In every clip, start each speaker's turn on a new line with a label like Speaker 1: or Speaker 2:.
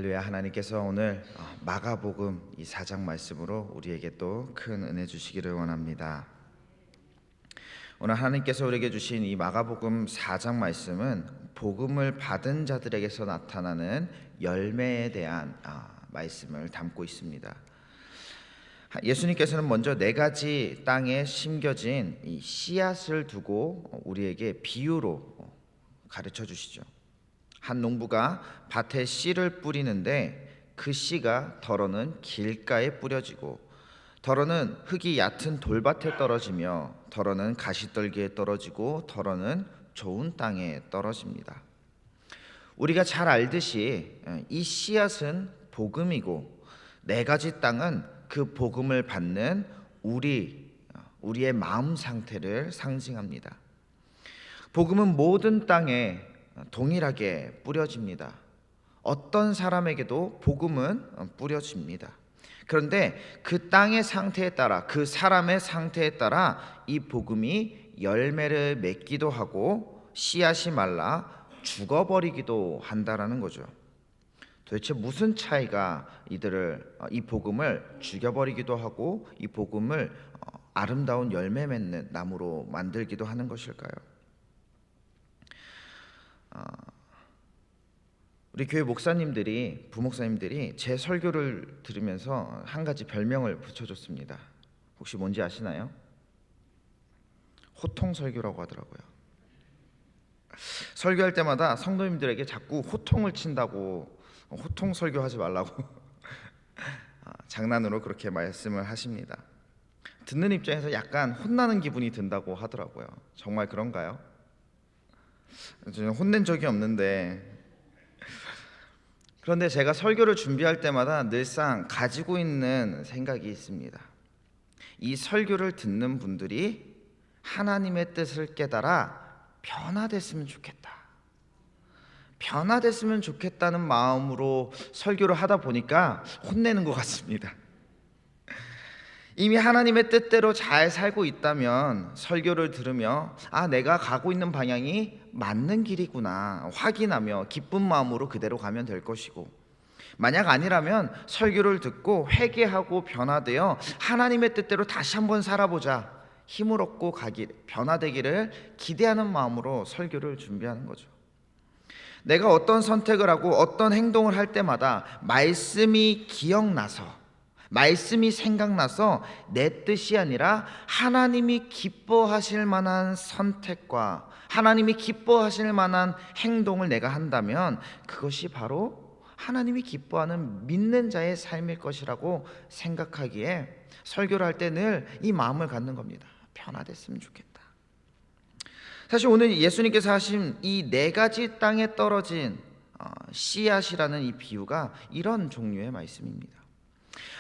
Speaker 1: 할렐루야. 하나님께서 오늘 마가복음 이 4장 말씀으로 우리에게 또 큰 은혜 주시기를 원합니다. 오늘 하나님께서 우리에게 주신 이 마가복음 4장 말씀은 복음을 받은 자들에게서 나타나는 열매에 대한 말씀을 담고 있습니다. 예수님께서는 먼저 4가지 땅에 심겨진 이 씨앗을 두고 우리에게 비유로 가르쳐 주시죠. 한 농부가 밭에 씨를 뿌리는데 그 씨가 덜어는 길가에 뿌려지고 덜어는 흙이 얕은 돌밭에 떨어지며 덜어는 가시떨기에 떨어지고 덜어는 좋은 땅에 떨어집니다. 우리가 잘 알듯이 이 씨앗은 복음이고 4가지 땅은 그 복음을 받는 우리의 마음 상태를 상징합니다. 복음은 모든 땅에 동일하게 뿌려집니다. 어떤 사람에게도 복음은 뿌려집니다. 그런데 그 땅의 상태에 따라, 그 사람의 상태에 따라 이 복음이 열매를 맺기도 하고 씨앗이 말라 죽어버리기도 한다라는 거죠. 도대체 무슨 차이가 이 복음을 죽여버리기도 하고 이 복음을 아름다운 열매 맺는 나무로 만들기도 하는 것일까요? 우리 교회 부목사님들이 제 설교를 들으면서 한 가지 별명을 붙여줬습니다. 혹시 뭔지 아시나요? 호통 설교라고 하더라고요. 설교할 때마다 성도님들에게 자꾸 호통을 친다고, 호통 설교하지 말라고 장난으로 그렇게 말씀을 하십니다. 듣는 입장에서 약간 혼나는 기분이 든다고 하더라고요. 정말 그런가요? 저는 혼낸 적이 없는데, 그런데 제가 설교를 준비할 때마다 늘상 가지고 있는 생각이 있습니다. 이 설교를 듣는 분들이 하나님의 뜻을 깨달아 변화됐으면 좋겠다. 변화됐으면 좋겠다는 마음으로 설교를 하다 보니까 혼내는 것 같습니다. 이미 하나님의 뜻대로 잘 살고 있다면 설교를 들으며 내가 가고 있는 방향이 맞는 길이구나 확인하며 기쁜 마음으로 그대로 가면 될 것이고, 만약 아니라면 설교를 듣고 회개하고 변화되어 하나님의 뜻대로 다시 한번 살아보자, 힘을 얻고 변화되기를 기대하는 마음으로 설교를 준비하는 거죠. 내가 어떤 선택을 하고 어떤 행동을 할 때마다 말씀이 기억나서, 말씀이 생각나서 내 뜻이 아니라 하나님이 기뻐하실 만한 선택과 하나님이 기뻐하실 만한 행동을 내가 한다면 그것이 바로 하나님이 기뻐하는 믿는 자의 삶일 것이라고 생각하기에 설교를 할 때 늘 이 마음을 갖는 겁니다. 변화됐으면 좋겠다. 사실 오늘 예수님께서 하신 이 4가지 땅에 떨어진 씨앗이라는 이 비유가 이런 종류의 말씀입니다.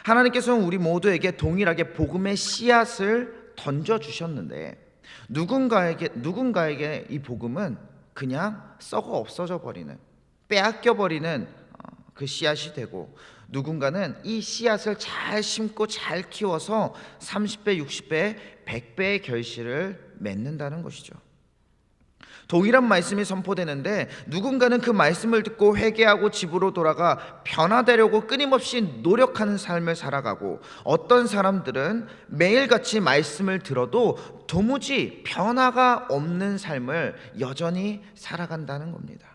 Speaker 1: 하나님께서는 우리 모두에게 동일하게 복음의 씨앗을 던져주셨는데 누군가에게 이 복음은 그냥 썩어 없어져 버리는, 빼앗겨 버리는 그 씨앗이 되고, 누군가는 이 씨앗을 잘 심고 잘 키워서 30배, 60배, 100배의 결실을 맺는다는 것이죠. 동일한 말씀이 선포되는데 누군가는 그 말씀을 듣고 회개하고 집으로 돌아가 변화되려고 끊임없이 노력하는 삶을 살아가고, 어떤 사람들은 매일같이 말씀을 들어도 도무지 변화가 없는 삶을 여전히 살아간다는 겁니다.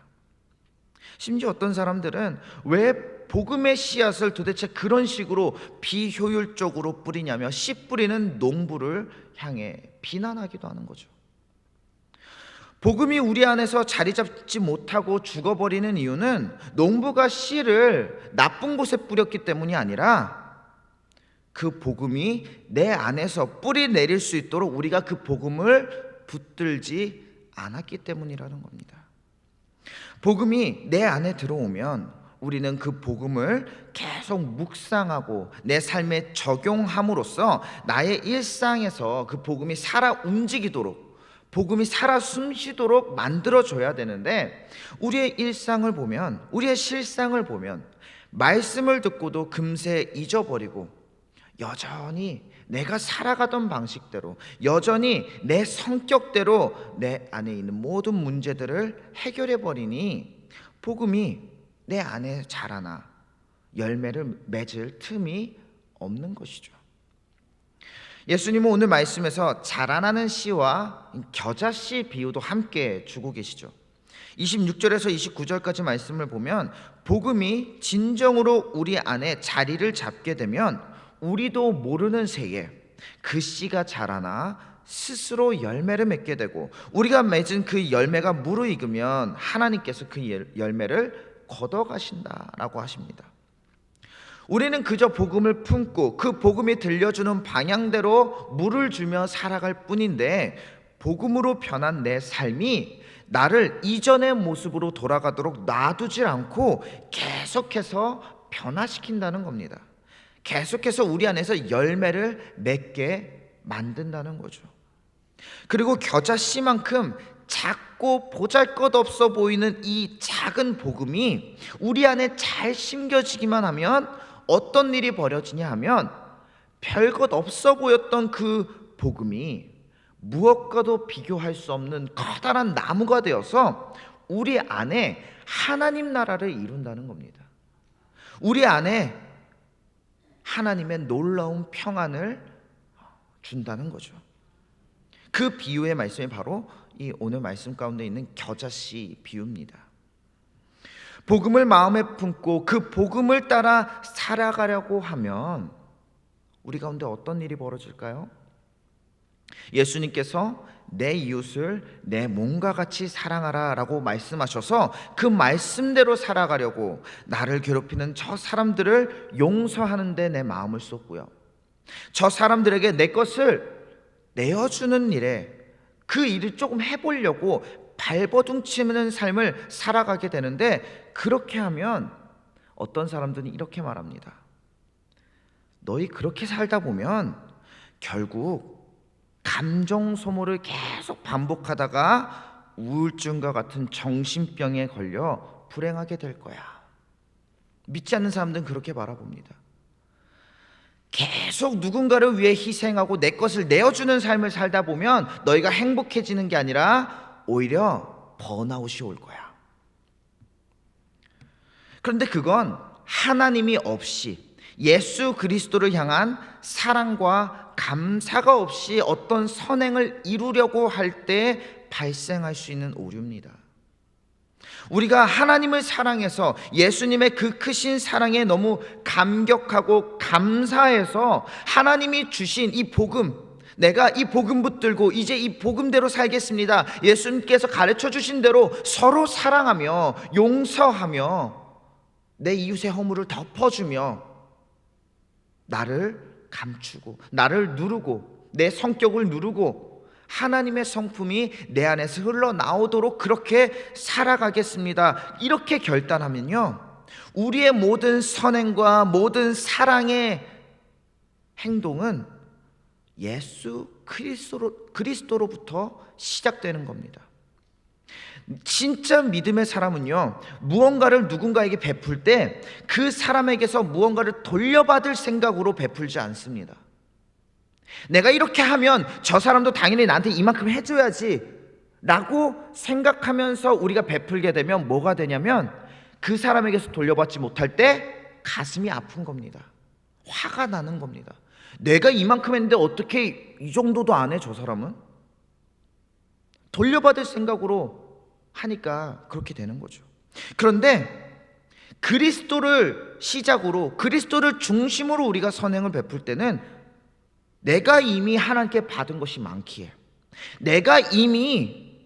Speaker 1: 심지어 어떤 사람들은 왜 복음의 씨앗을 도대체 그런 식으로 비효율적으로 뿌리냐며 씨 뿌리는 농부를 향해 비난하기도 하는 거죠. 복음이 우리 안에서 자리 잡지 못하고 죽어버리는 이유는 농부가 씨를 나쁜 곳에 뿌렸기 때문이 아니라 그 복음이 내 안에서 뿌리 내릴 수 있도록 우리가 그 복음을 붙들지 않았기 때문이라는 겁니다. 복음이 내 안에 들어오면 우리는 그 복음을 계속 묵상하고 내 삶에 적용함으로써 나의 일상에서 그 복음이 살아 움직이도록, 복음이 살아 숨쉬도록 만들어줘야 되는데, 우리의 일상을 보면, 우리의 실상을 보면 말씀을 듣고도 금세 잊어버리고 여전히 내가 살아가던 방식대로, 여전히 내 성격대로 내 안에 있는 모든 문제들을 해결해버리니 복음이 내 안에 자라나 열매를 맺을 틈이 없는 것이죠. 예수님은 오늘 말씀에서 자라나는 씨와 겨자씨 비유도 함께 주고 계시죠. 26절에서 29절까지 말씀을 보면 복음이 진정으로 우리 안에 자리를 잡게 되면 우리도 모르는 새에 그 씨가 자라나 스스로 열매를 맺게 되고 우리가 맺은 그 열매가 무르익으면 하나님께서 그 열매를 걷어가신다라고 하십니다. 우리는 그저 복음을 품고 그 복음이 들려주는 방향대로 물을 주며 살아갈 뿐인데 복음으로 변한 내 삶이 나를 이전의 모습으로 돌아가도록 놔두질 않고 계속해서 변화시킨다는 겁니다. 계속해서 우리 안에서 열매를 맺게 만든다는 거죠. 그리고 겨자씨만큼 작고 보잘것없어 보이는 이 작은 복음이 우리 안에 잘 심겨지기만 하면 어떤 일이 벌어지냐 하면 별것 없어 보였던 그 복음이 무엇과도 비교할 수 없는 커다란 나무가 되어서 우리 안에 하나님 나라를 이룬다는 겁니다. 우리 안에 하나님의 놀라운 평안을 준다는 거죠. 그 비유의 말씀이 바로 이 오늘 말씀 가운데 있는 겨자씨 비유입니다. 복음을 마음에 품고 그 복음을 따라 살아가려고 하면 우리 가운데 어떤 일이 벌어질까요? 예수님께서 내 이웃을 내 몸과 같이 사랑하라 라고 말씀하셔서 그 말씀대로 살아가려고 나를 괴롭히는 저 사람들을 용서하는 데 내 마음을 쏟고요, 저 사람들에게 내 것을 내어주는 일에 그 일을 조금 해보려고 발버둥치는 삶을 살아가게 되는데, 그렇게 하면 어떤 사람들은 이렇게 말합니다. 너희 그렇게 살다 보면 결국 감정 소모를 계속 반복하다가 우울증과 같은 정신병에 걸려 불행하게 될 거야. 믿지 않는 사람들은 그렇게 바라봅니다. 계속 누군가를 위해 희생하고 내 것을 내어주는 삶을 살다 보면 너희가 행복해지는 게 아니라 오히려 번아웃이 올 거야. 그런데 그건 하나님이 없이 예수 그리스도를 향한 사랑과 감사가 없이 어떤 선행을 이루려고 할 때 발생할 수 있는 오류입니다. 우리가 하나님을 사랑해서 예수님의 그 크신 사랑에 너무 감격하고 감사해서 하나님이 주신 이 복음, 내가 이 복음 붙들고 이제 이 복음대로 살겠습니다, 예수님께서 가르쳐 주신 대로 서로 사랑하며 용서하며 내 이웃의 허물을 덮어주며 나를 감추고 나를 누르고 내 성격을 누르고 하나님의 성품이 내 안에서 흘러나오도록 그렇게 살아가겠습니다, 이렇게 결단하면요, 우리의 모든 선행과 모든 사랑의 행동은 예수 그리스도로부터 시작되는 겁니다. 진짜 믿음의 사람은요, 무언가를 누군가에게 베풀 때 그 사람에게서 무언가를 돌려받을 생각으로 베풀지 않습니다. 내가 이렇게 하면 저 사람도 당연히 나한테 이만큼 해줘야지 라고 생각하면서 우리가 베풀게 되면 뭐가 되냐면 그 사람에게서 돌려받지 못할 때 가슴이 아픈 겁니다. 화가 나는 겁니다. 내가 이만큼 했는데 어떻게 이 정도도 안 해, 저 사람은? 돌려받을 생각으로 하니까 그렇게 되는 거죠. 그런데 그리스도를 시작으로, 그리스도를 중심으로 우리가 선행을 베풀 때는 내가 이미 하나님께 받은 것이 많기에, 내가 이미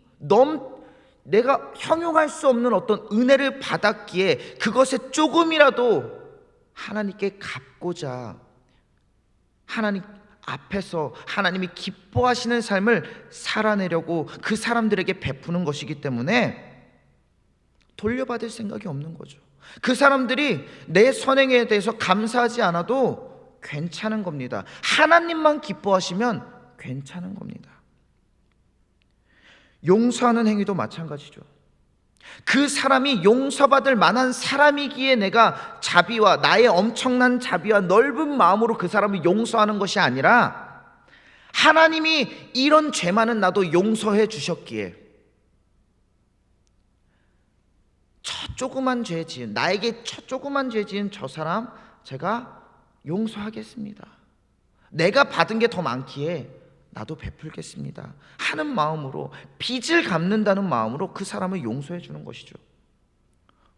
Speaker 1: 내가 형용할 수 없는 어떤 은혜를 받았기에 그것에 조금이라도 하나님께 갚고자 하나님 앞에서 하나님이 기뻐하시는 삶을 살아내려고 그 사람들에게 베푸는 것이기 때문에 돌려받을 생각이 없는 거죠. 그 사람들이 내 선행에 대해서 감사하지 않아도 괜찮은 겁니다. 하나님만 기뻐하시면 괜찮은 겁니다. 용서하는 행위도 마찬가지죠. 그 사람이 용서받을 만한 사람이기에 내가 자비와 나의 엄청난 자비와 넓은 마음으로 그 사람을 용서하는 것이 아니라 하나님이 이런 죄 많은 나도 용서해 주셨기에 나에게 조그만 죄 지은 저 사람 제가 용서하겠습니다. 내가 받은 게 더 많기에 나도 베풀겠습니다 하는 마음으로, 빚을 갚는다는 마음으로 그 사람을 용서해 주는 것이죠.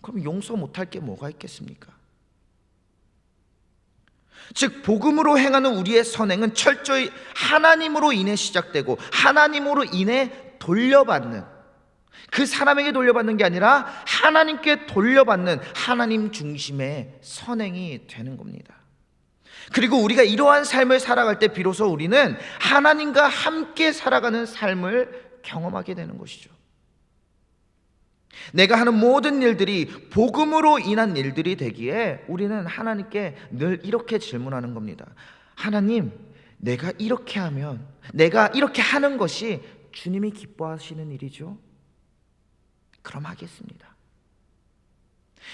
Speaker 1: 그럼 용서 못할 게 뭐가 있겠습니까? 즉 복음으로 행하는 우리의 선행은 철저히 하나님으로 인해 시작되고 하나님으로 인해 돌려받는, 그 사람에게 돌려받는 게 아니라 하나님께 돌려받는 하나님 중심의 선행이 되는 겁니다. 그리고 우리가 이러한 삶을 살아갈 때 비로소 우리는 하나님과 함께 살아가는 삶을 경험하게 되는 것이죠. 내가 하는 모든 일들이 복음으로 인한 일들이 되기에 우리는 하나님께 늘 이렇게 질문하는 겁니다. 하나님, 내가 이렇게 하면, 내가 이렇게 하는 것이 주님이 기뻐하시는 일이죠? 그럼 하겠습니다.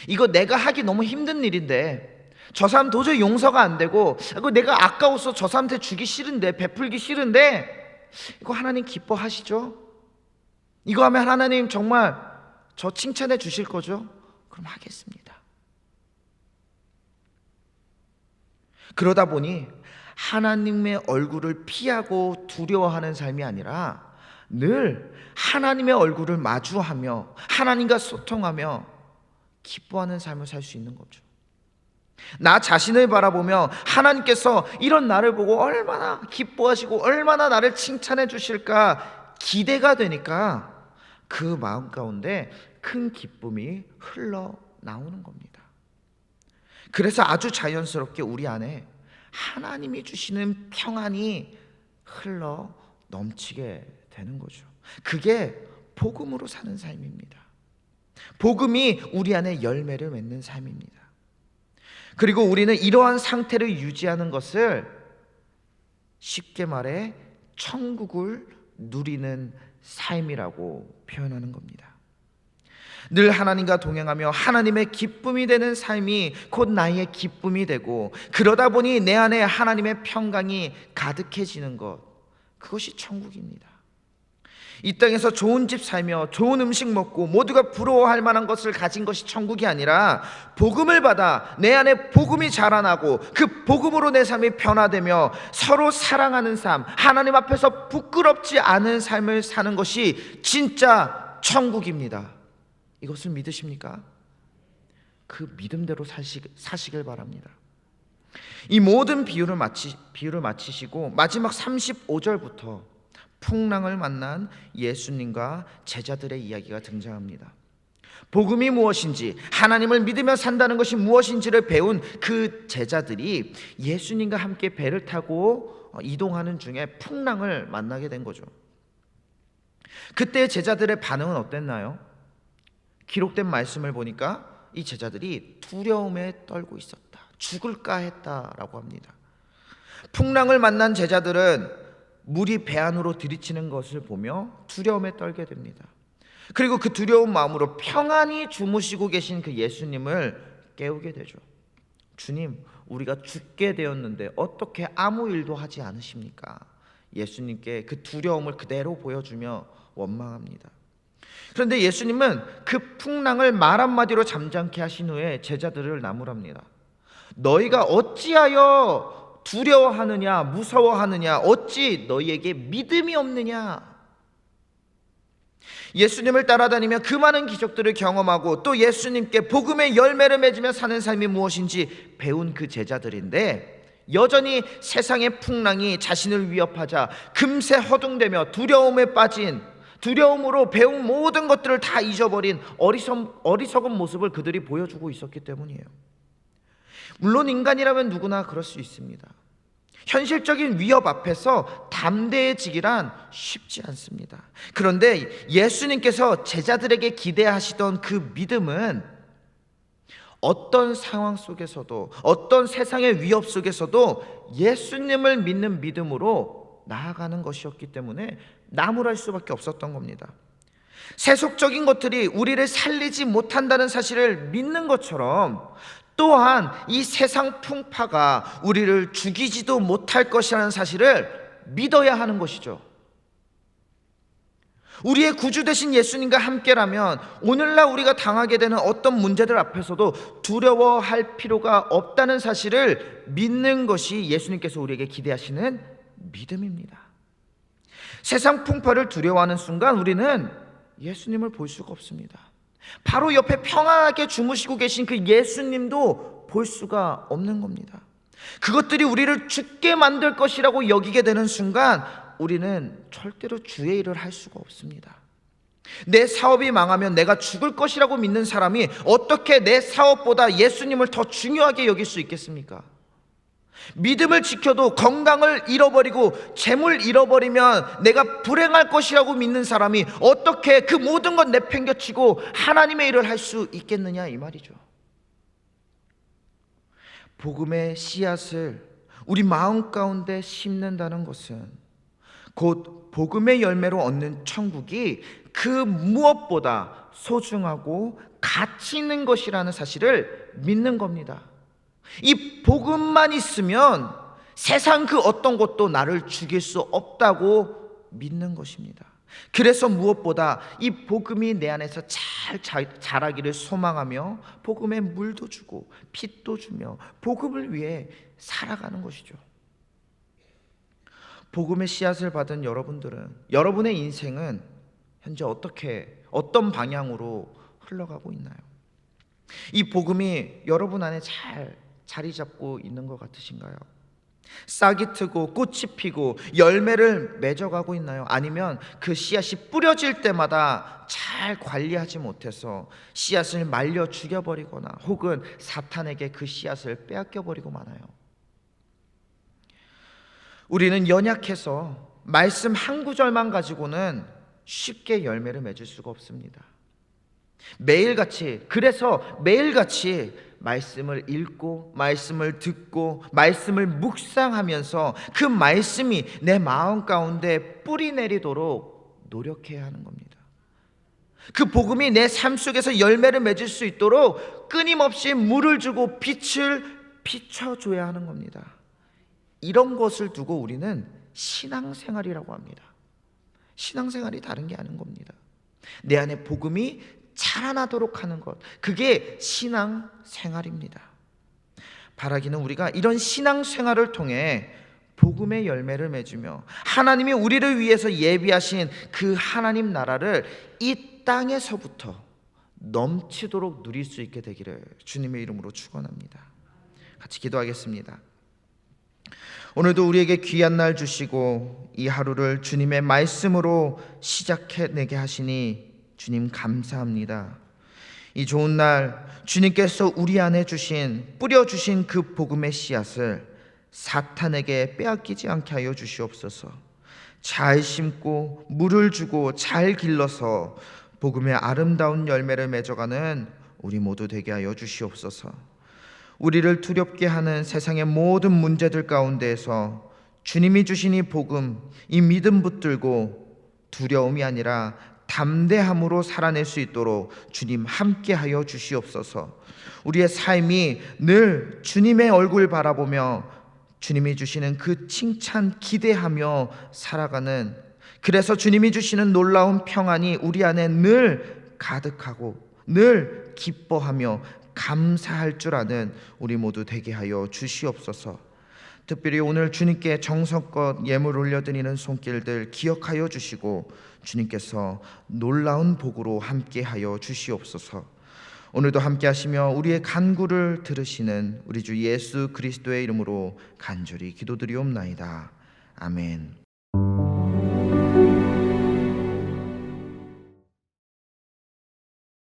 Speaker 1: 이거 내가 하기 너무 힘든 일인데, 저 사람 도저히 용서가 안 되고, 이거 내가 아까워서 저 사람한테 주기 싫은데, 베풀기 싫은데, 이거 하나님 기뻐하시죠? 이거 하면 하나님 정말 저 칭찬해 주실 거죠? 그럼 하겠습니다. 그러다 보니 하나님의 얼굴을 피하고 두려워하는 삶이 아니라 늘 하나님의 얼굴을 마주하며 하나님과 소통하며 기뻐하는 삶을 살 수 있는 거죠. 나 자신을 바라보며 하나님께서 이런 나를 보고 얼마나 기뻐하시고 얼마나 나를 칭찬해 주실까 기대가 되니까 그 마음 가운데 큰 기쁨이 흘러나오는 겁니다. 그래서 아주 자연스럽게 우리 안에 하나님이 주시는 평안이 흘러 넘치게 되는 거죠. 그게 복음으로 사는 삶입니다. 복음이 우리 안에 열매를 맺는 삶입니다. 그리고 우리는 이러한 상태를 유지하는 것을 쉽게 말해 천국을 누리는 삶이라고 표현하는 겁니다. 늘 하나님과 동행하며 하나님의 기쁨이 되는 삶이 곧 나의 기쁨이 되고, 그러다 보니 내 안에 하나님의 평강이 가득해지는 것, 그것이 천국입니다. 이 땅에서 좋은 집 살며 좋은 음식 먹고 모두가 부러워할 만한 것을 가진 것이 천국이 아니라, 복음을 받아 내 안에 복음이 자라나고 그 복음으로 내 삶이 변화되며 서로 사랑하는 삶, 하나님 앞에서 부끄럽지 않은 삶을 사는 것이 진짜 천국입니다. 이것을 믿으십니까? 그 믿음대로 사시길 바랍니다. 이 모든 비유를 마치시고 마지막 35절부터 풍랑을 만난 예수님과 제자들의 이야기가 등장합니다. 복음이 무엇인지, 하나님을 믿으며 산다는 것이 무엇인지를 배운 그 제자들이 예수님과 함께 배를 타고 이동하는 중에 풍랑을 만나게 된 거죠. 그때 제자들의 반응은 어땠나요? 기록된 말씀을 보니까 이 제자들이 두려움에 떨고 있었다, 죽을까 했다라고 합니다. 풍랑을 만난 제자들은 물이 배 안으로 들이치는 것을 보며 두려움에 떨게 됩니다. 그리고 그 두려운 마음으로 평안히 주무시고 계신 그 예수님을 깨우게 되죠. 주님, 우리가 죽게 되었는데 어떻게 아무 일도 하지 않으십니까? 예수님께 그 두려움을 그대로 보여주며 원망합니다. 그런데 예수님은 그 풍랑을 말 한마디로 잠잠케 하신 후에 제자들을 나무랍니다. 너희가 어찌하여 두려워하느냐, 무서워하느냐, 어찌 너희에게 믿음이 없느냐? 예수님을 따라다니며 그 많은 기적들을 경험하고 또 예수님께 복음의 열매를 맺으며 사는 삶이 무엇인지 배운 그 제자들인데, 여전히 세상의 풍랑이 자신을 위협하자 금세 허둥대며 두려움에 빠진, 두려움으로 배운 모든 것들을 다 잊어버린 어리석은 모습을 그들이 보여주고 있었기 때문이에요. 물론 인간이라면 누구나 그럴 수 있습니다. 현실적인 위협 앞에서 담대해지기란 쉽지 않습니다. 그런데 예수님께서 제자들에게 기대하시던 그 믿음은 어떤 상황 속에서도, 어떤 세상의 위협 속에서도 예수님을 믿는 믿음으로 나아가는 것이었기 때문에 나무랄 수밖에 없었던 겁니다. 세속적인 것들이 우리를 살리지 못한다는 사실을 믿는 것처럼, 또한 이 세상 풍파가 우리를 죽이지도 못할 것이라는 사실을 믿어야 하는 것이죠. 우리의 구주 되신 예수님과 함께라면 오늘날 우리가 당하게 되는 어떤 문제들 앞에서도 두려워할 필요가 없다는 사실을 믿는 것이 예수님께서 우리에게 기대하시는 믿음입니다. 세상 풍파를 두려워하는 순간 우리는 예수님을 볼 수가 없습니다. 바로 옆에 평안하게 주무시고 계신 그 예수님도 볼 수가 없는 겁니다. 그것들이 우리를 죽게 만들 것이라고 여기게 되는 순간 우리는 절대로 주의 일을 할 수가 없습니다. 내 사업이 망하면 내가 죽을 것이라고 믿는 사람이 어떻게 내 사업보다 예수님을 더 중요하게 여길 수 있겠습니까? 믿음을 지켜도 건강을 잃어버리고 재물 잃어버리면 내가 불행할 것이라고 믿는 사람이 어떻게 그 모든 것 내팽겨치고 하나님의 일을 할 수 있겠느냐 이 말이죠. 복음의 씨앗을 우리 마음 가운데 심는다는 것은 곧 복음의 열매로 얻는 천국이 그 무엇보다 소중하고 가치 있는 것이라는 사실을 믿는 겁니다. 이 복음만 있으면 세상 그 어떤 것도 나를 죽일 수 없다고 믿는 것입니다. 그래서 무엇보다 이 복음이 내 안에서 잘 자라기를 소망하며 복음에 물도 주고 빛도 주며 복음을 위해 살아가는 것이죠. 복음의 씨앗을 받은 여러분들은 여러분의 인생은 현재 어떤 방향으로 흘러가고 있나요? 이 복음이 여러분 안에 잘 자리 잡고 있는 것 같으신가요? 싹이 트고 꽃이 피고 열매를 맺어가고 있나요? 아니면 그 씨앗이 뿌려질 때마다 잘 관리하지 못해서 씨앗을 말려 죽여버리거나 혹은 사탄에게 그 씨앗을 빼앗겨버리고 마나요? 우리는 연약해서 말씀 한 구절만 가지고는 쉽게 열매를 맺을 수가 없습니다. 그래서 매일같이 말씀을 읽고 말씀을 듣고 말씀을 묵상하면서 그 말씀이 내 마음 가운데 뿌리 내리도록 노력해야 하는 겁니다. 그 복음이 내 삶 속에서 열매를 맺을 수 있도록 끊임없이 물을 주고 빛을 비춰줘야 하는 겁니다. 이런 것을 두고 우리는 신앙생활이라고 합니다. 신앙생활이 다른 게 아닌 겁니다. 내 안에 복음이 자라나도록 하는 것, 그게 신앙생활입니다. 바라기는 우리가 이런 신앙생활을 통해 복음의 열매를 맺으며 하나님이 우리를 위해서 예비하신 그 하나님 나라를 이 땅에서부터 넘치도록 누릴 수 있게 되기를 주님의 이름으로 축원합니다. 같이 기도하겠습니다. 오늘도 우리에게 귀한 날 주시고 이 하루를 주님의 말씀으로 시작해내게 하시니 주님 감사합니다. 이 좋은 날 주님께서 우리 안에 뿌려주신 그 복음의 씨앗을 사탄에게 빼앗기지 않게 하여 주시옵소서. 잘 심고 물을 주고 잘 길러서 복음의 아름다운 열매를 맺어가는 우리 모두 되게 하여 주시옵소서. 우리를 두렵게 하는 세상의 모든 문제들 가운데에서 주님이 주신 이 복음, 이 믿음 붙들고 두려움이 아니라 담대함으로 살아낼 수 있도록 주님 함께하여 주시옵소서. 우리의 삶이 늘 주님의 얼굴 바라보며 주님이 주시는 그 칭찬 기대하며 살아가는, 그래서 주님이 주시는 놀라운 평안이 우리 안에 늘 가득하고 늘 기뻐하며 감사할 줄 아는 우리 모두 되게 하여 주시옵소서. 특별히 오늘 주님께 정성껏 예물 올려드리는 손길들 기억하여 주시고 주님께서 놀라운 복으로 함께하여 주시옵소서. 오늘도 함께하시며 우리의 간구를 들으시는 우리 주 예수 그리스도의 이름으로 간절히 기도드리옵나이다. 아멘.